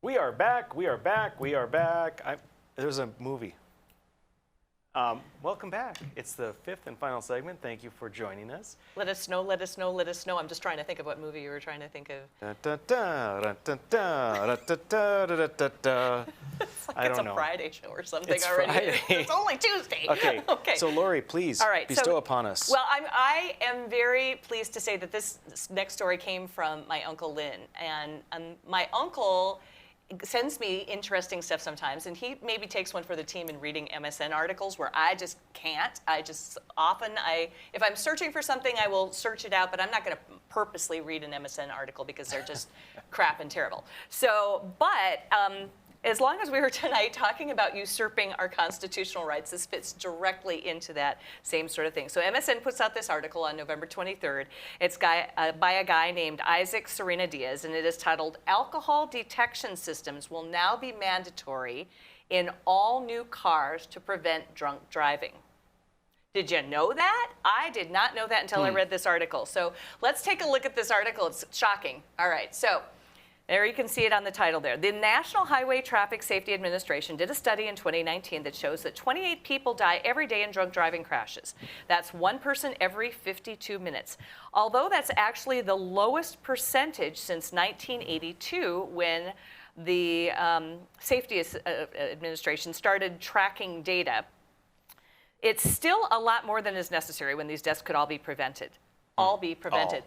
We are back. We are back. We are back. There's a movie. Welcome back. It's the fifth and final segment. Thank you for joining us. Let us know, let us know, let us know. I'm just trying to think of what movie you were trying to think of. It's like it's a Friday show or something it's already. Friday. It's only Tuesday. Okay. Okay. So, Lori, please bestow upon us. Well, I am very pleased to say that this next story came from my Uncle Lynn. And my uncle sends me interesting stuff sometimes, and he maybe takes one for the team in reading MSN articles where I just can't. If I'm searching for something, I will search it out, but I'm not going to purposely read an MSN article because they're just crap and terrible. So, but as long as we were tonight talking about usurping our constitutional rights, this fits directly into that same sort of thing. So MSN puts out this article on November 23rd. It's by a guy named Isaac Serena Diaz, and it is titled, "Alcohol Detection Systems Will Now Be Mandatory in All New Cars to Prevent Drunk Driving." Did you know that? I did not know that until I read this article. So let's take a look at this article. It's shocking. All right, so there you can see it on the title there. The National Highway Traffic Safety Administration did a study in 2019 that shows that 28 people die every day in drunk driving crashes. That's one person every 52 minutes. Although that's actually the lowest percentage since 1982 when the Safety Administration started tracking data, it's still a lot more than is necessary when these deaths could all be prevented.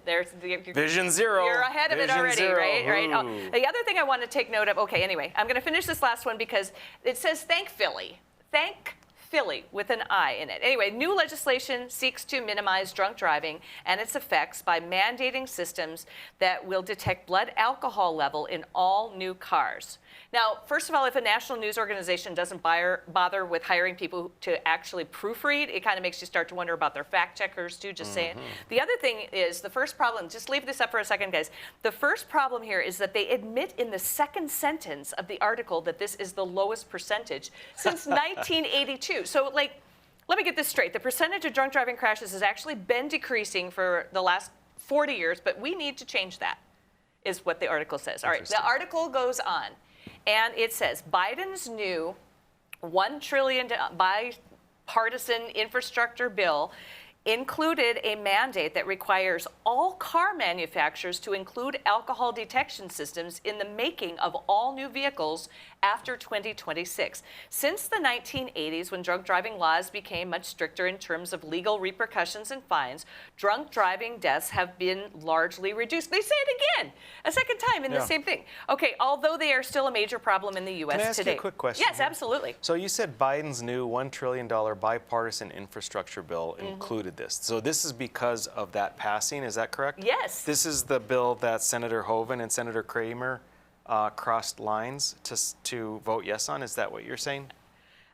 There's Vision zero. You're ahead of it already, zero. right? Oh, the other thing I want to take note of, okay, anyway, I'm going to finish this last one because it says thank Philly. Thank Philly with an I in it. Anyway, new legislation seeks to minimize drunk driving and its effects by mandating systems that will detect blood alcohol level in all new cars. Now, first of all, if a national news organization doesn't bother with hiring people to actually proofread, it kind of makes you start to wonder about their fact checkers too, just saying. The other thing is the first problem, just leave this up for a second, guys. The first problem here is that they admit in the second sentence of the article that this is the lowest percentage since 1982. So, like, let me get this straight. The percentage of drunk driving crashes has actually been decreasing for the last 40 years, but we need to change that, is what the article says. All right, the article goes on. And it says, Biden's new $1 trillion bipartisan infrastructure bill included a mandate that requires all car manufacturers to include alcohol detection systems in the making of all new vehicles after 2026. Since the 1980s, when drunk driving laws became much stricter in terms of legal repercussions and fines, drunk driving deaths have been largely reduced. They say it again, a second time in the same thing. Okay, although they are still a major problem in the U.S. today. Can I ask you a quick question? Yes, absolutely. So you said Biden's new $1 trillion bipartisan infrastructure bill included this. So this is because of that passing, is that correct? Yes. This is the bill that Senator Hoeven and Senator Kramer crossed lines to vote yes on. Is that what you're saying?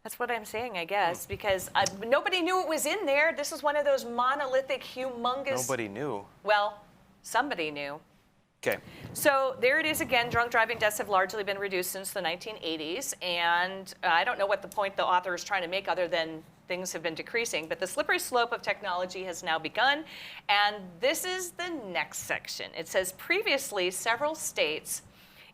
That's what I'm saying, I guess, because nobody knew it was in there. This is one of those monolithic, humongous... Nobody knew. Well, somebody knew. Okay. So there it is again. Drunk driving deaths have largely been reduced since the 1980s, and I don't know what the point the author is trying to make other than things have been decreasing, but the slippery slope of technology has now begun, and this is the next section. It says, previously, several states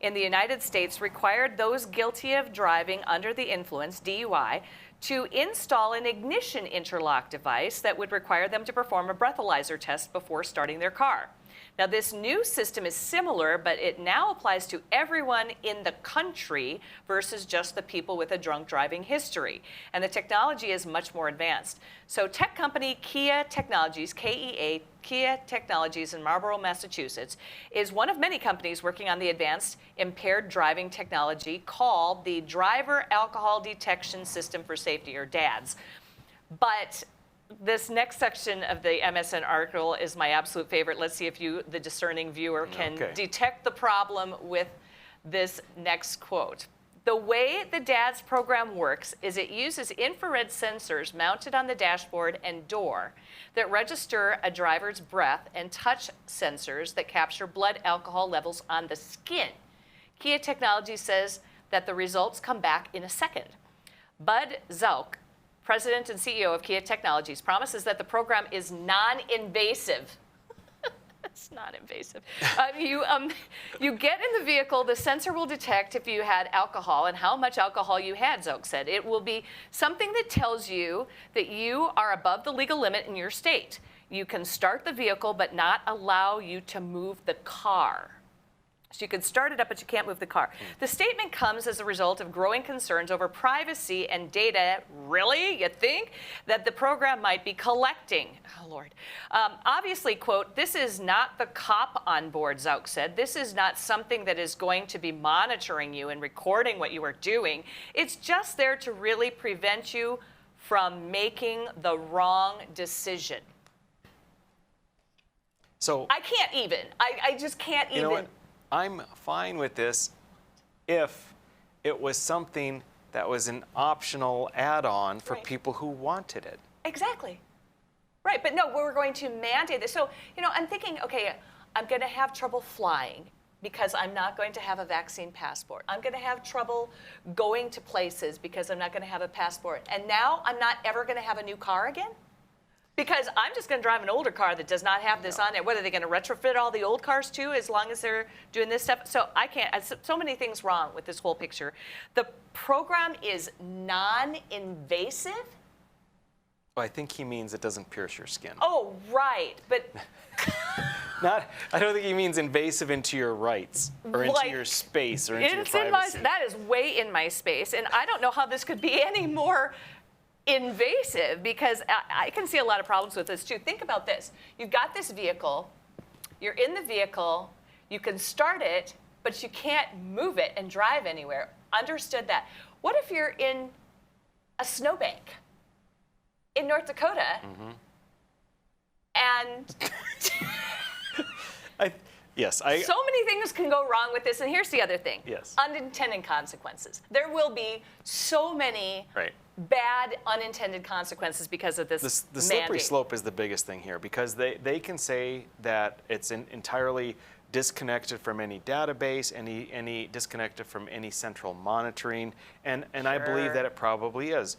in the United States required those guilty of driving under the influence, DUI, to install an ignition interlock device that would require them to perform a breathalyzer test before starting their car. Now, this new system is similar, but it now applies to everyone in the country versus just the people with a drunk driving history. And the technology is much more advanced. So tech company Kia Technologies, KEA, Kia Technologies in Marlborough, Massachusetts, is one of many companies working on the advanced impaired driving technology called the Driver Alcohol Detection System for Safety, or DADS. But this next section of the MSN article is my absolute favorite. Let's see if you, the discerning viewer, can detect the problem with this next quote. The way the DADS program works is it uses infrared sensors mounted on the dashboard and door that register a driver's breath and touch sensors that capture blood alcohol levels on the skin. Kia Technologies says that the results come back in a second. Bud Zalk, President and CEO of Kia Technologies, promises that the program is non-invasive. It's not invasive. You get in the vehicle, the sensor will detect if you had alcohol and how much alcohol you had, Zoe said. It will be something that tells you that you are above the legal limit in your state. You can start the vehicle but not allow you to move the car. So you can start it up, but you can't move the car. The statement comes as a result of growing concerns over privacy and data. Really? You think? That the program might be collecting. Oh, Lord. Obviously, quote, this is not the cop on board, Zouk said. This is not something that is going to be monitoring you and recording what you are doing. It's just there to really prevent you from making the wrong decision. So I can't even. I just can't even. You know what? I'm fine with this if it was something that was an optional add-on for people who wanted it. Exactly. Right, but no, we're going to mandate this. So, I'm thinking, okay, I'm going to have trouble flying because I'm not going to have a vaccine passport. I'm going to have trouble going to places because I'm not going to have a passport. And now I'm not ever going to have a new car again? Because I'm just going to drive an older car that does not have this on it. What, are they going to retrofit all the old cars too, as long as they're doing this stuff? So I can't, so many things wrong with this whole picture. The program is non-invasive? Well, I think he means it doesn't pierce your skin. Oh, right, but... I don't think he means invasive into your rights or into your space or into your privacy. That is way in my space, and I don't know how this could be any more invasive, because I can see a lot of problems with this too. Think about this. You've got this vehicle, you're in the vehicle, you can start it, but you can't move it and drive anywhere. Understood that. What if you're in a snowbank in North Dakota and so many things can go wrong with this, and here's the other thing. Yes. Unintended consequences. There will be so many bad unintended consequences because of this The slippery slope is the biggest thing here, because they can say that it's entirely disconnected from any database, any disconnected from any central monitoring, and I believe that it probably is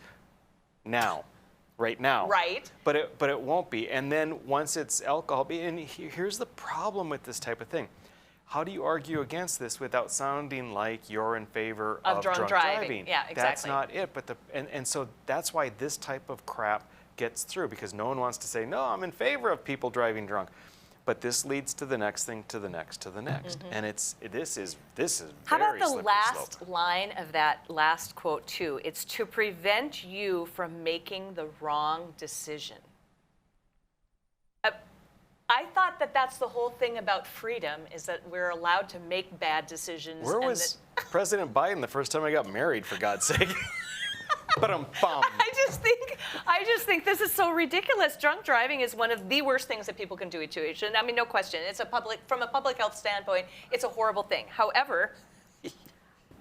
right now. Right. But it won't be. And then once it's alcohol, and here's the problem with this type of thing. How do you argue against this without sounding like you're in favor of drunk driving? Yeah, exactly. That's not it. But and so that's why this type of crap gets through, because no one wants to say, no, I'm in favor of people driving drunk. But this leads to the next thing, to the next, to the next. And this is How very about the slippery last slope. line of that last quote too? It's to prevent you from making the wrong decision. I thought that that's the whole thing about freedom, is that we're allowed to make bad decisions. Where was President Biden the first time I got married, for God's sake? I just think this is so ridiculous. Drunk driving is one of the worst things that people can do to each other. I mean, no question. From a public health standpoint, it's a horrible thing. However,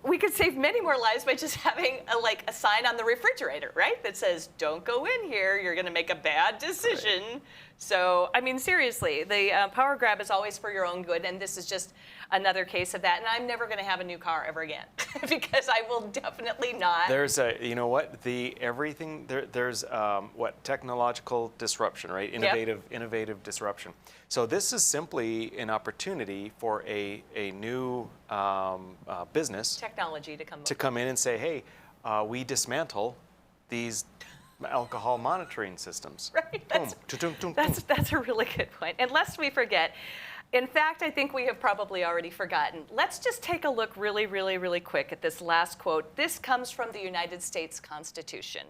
we could save many more lives by just having a sign on the refrigerator, right? That says, don't go in here, you're going to make a bad decision. Right. So, I mean, seriously, the power grab is always for your own good, and this is just another case of that. And I'm never going to have a new car ever again, because I will definitely not. There's technological disruption, right? Innovative disruption. So this is simply an opportunity for a new business technology to come in and say, hey, we dismantle these alcohol monitoring systems. Right. That's a really good point. And lest we forget, in fact, I think we have probably already forgotten. Let's just take a look really, really, really quick at this last quote. This comes from the United States Constitution,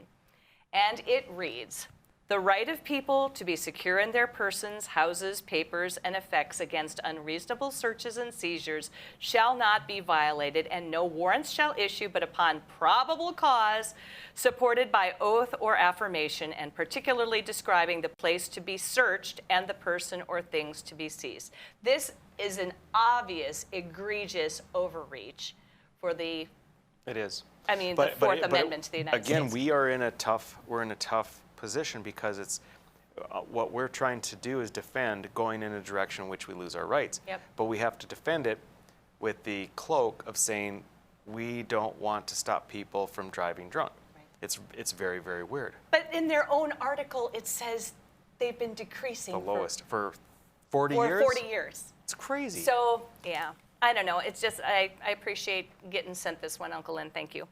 and it reads, "The right of people to be secure in their persons, houses, papers, and effects against unreasonable searches and seizures shall not be violated, and no warrants shall issue but upon probable cause, supported by oath or affirmation, and particularly describing the place to be searched and the person or things to be seized." This is an obvious, egregious overreach for the... It is. I mean, the Fourth Amendment to the United States. Again, we're in a tough position, because it's what we're trying to do is defend going in a direction in which we lose our rights. Yep. But we have to defend it with the cloak of saying we don't want to stop people from driving drunk. Right. It's very, very weird. But in their own article, it says they've been decreasing. The lowest for 40 for years? 40 years. It's crazy. So, yeah, I don't know. It's just, I appreciate getting sent this one, Uncle Lynn. Thank you.